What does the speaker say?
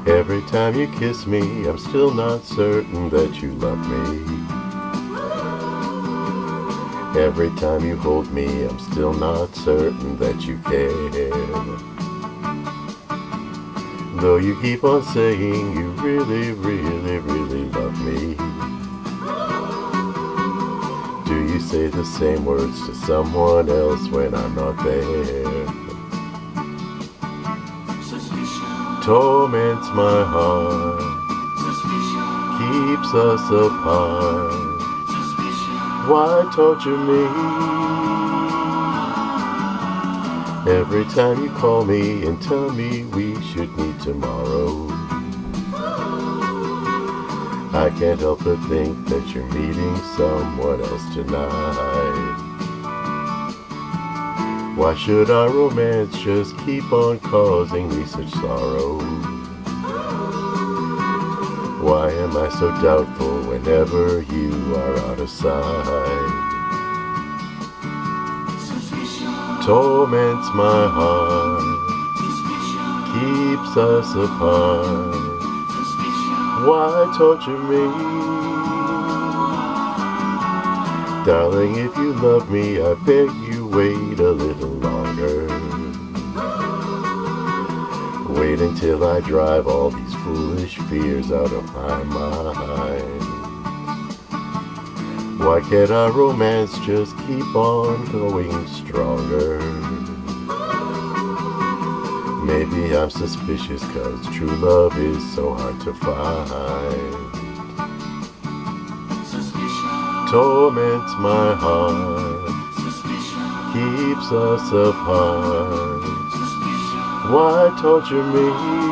Every time you kiss me, I'm still not certain that you love me. Every time you hold me, I'm still not certain that you care. Though you keep on saying you really, really, really love me. Do you say the same words to someone else when I'm not there? Torments my heart, keeps us apart. Why torture me? Every time you call me and tell me we should meet tomorrow, I can't help but think that you're meeting someone else tonight. Why should our romance just keep on causing me such sorrow? Why am I so doubtful whenever you are out of sight? Torments my heart, keeps us apart. Why torture me? Darling, if you love me, I beg you wait a little longer. Wait until I drive all these foolish fears out of my mind. Why can't our romance just keep on going stronger? Maybe I'm suspicious 'cause true love is so hard to find. Torments my heart, keeps us apart. Why torture me?